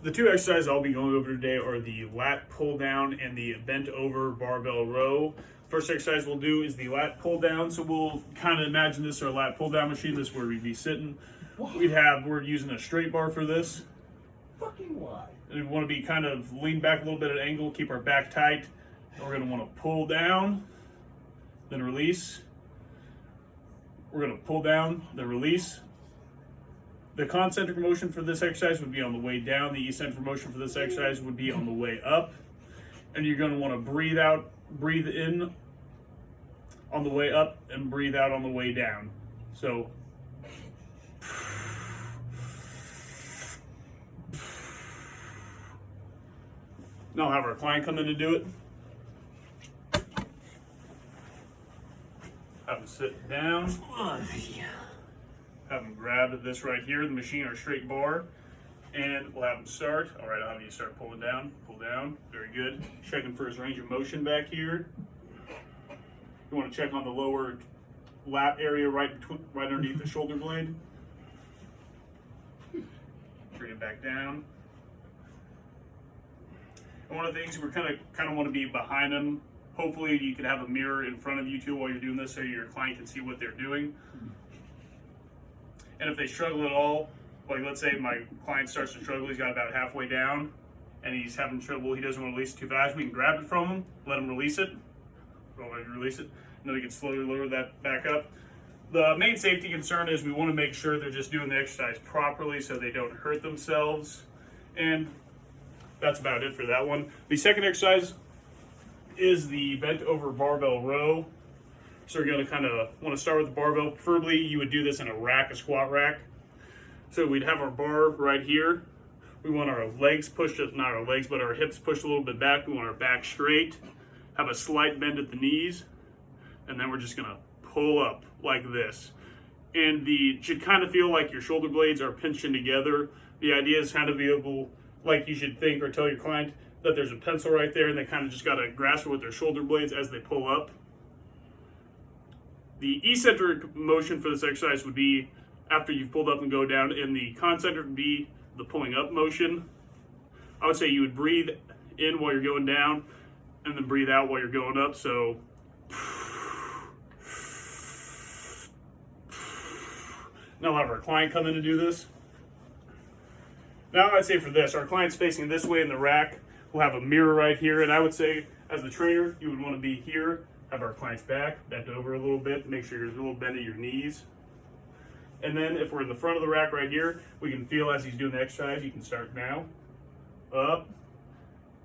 The two exercises I'll be going over today are the lat pull down and the bent over barbell row. First exercise we'll do is the lat pull down. So we'll kind of imagine this is our lat pull down machine. This is where we'd be sitting. We're using a straight bar for this. Fucking why? And we want to be kind of lean back a little bit at an angle, keep our back tight. And we're going to want to pull down, then release. We're going to pull down, then release. The concentric motion for this exercise would be on the way down. The eccentric motion for this exercise would be on the way up. And you're going to want to breathe in on the way up and breathe out on the way down. So now I'll have our client come in and do it. Have him sit down. Have him grab this right here, the machine or straight bar, and we'll have him start. All right, I'll have you start pulling down, pull down. Very good. Checking for his range of motion back here. You want to check on the lower lat area right underneath the shoulder blade. Bring it back down. And one of the things we're kind of want to be behind them. Hopefully you can have a mirror in front of you too while you're doing this so your client can see what they're doing. And if they struggle at all, like let's say my client starts to struggle, he's got about halfway down and he's having trouble, he doesn't want to release it too fast, we can grab it from him, let him release it, and then we can slowly lower that back up. The main safety concern is we want to make sure they're just doing the exercise properly so they don't hurt themselves. And that's about it for that one. The second exercise is the bent over barbell row. So we're going to kind of want to start with the barbell. Preferably you would do this in a rack, a squat rack. So we'd have our bar right here. We want our legs pushed, not our legs, but our hips pushed a little bit back. We want our back straight. Have a slight bend at the knees. And then we're just going to pull up like this. And it should kind of feel like your shoulder blades are pinching together. The idea is kind of be able, like you should think or tell your client that there's a pencil right there and they kind of just got to grasp it with their shoulder blades as they pull up. The eccentric motion for this exercise would be after you've pulled up and go down, and the concentric would be the pulling up motion. I would say you would breathe in while you're going down and then breathe out while you're going up. So now I'll have our client come in to do this. Now I'd say for this, our client's facing this way in the rack. We'll have a mirror right here, and I would say as the trainer, you would want to be here. Have our client's back, bent over a little bit, make sure there's a little bend at your knees. And then if we're in the front of the rack right here, we can feel as he's doing the exercise, you can start now, up,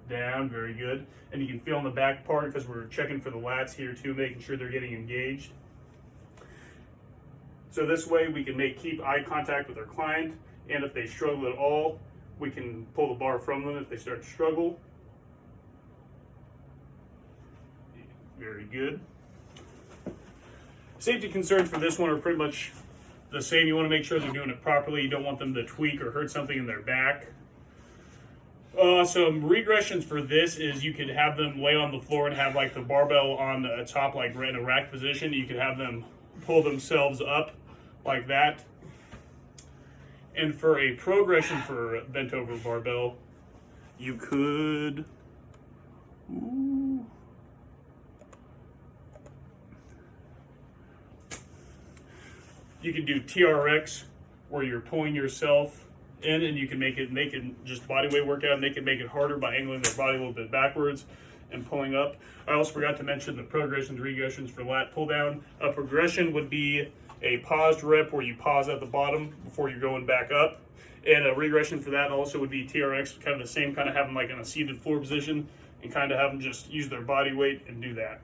down, very good. And you can feel on the back part because we're checking for the lats here too, making sure they're getting engaged. So this way we can keep eye contact with our client, and if they struggle at all, we can pull the bar from them if they start to struggle. Very good. Safety concerns for this one are pretty much the same. You want to make sure they're doing it properly. You don't want them to tweak or hurt something in their back. Some regressions for this is you could have them lay on the floor and have like the barbell on the top, like right in a rack position. You could have them pull themselves up like that. And for a progression for bent over barbell, you could... You can do TRX where you're pulling yourself in, and you can make it, and they can just body weight workout, and they can make it harder by angling their body a little bit backwards and pulling up. I also forgot to mention the progressions, regressions for lat pull down. A progression would be a paused rep where you pause at the bottom before you're going back up. And a regression for that also would be TRX, kind of the same, kind of have them like in a seated floor position and kind of have them just use their body weight and do that.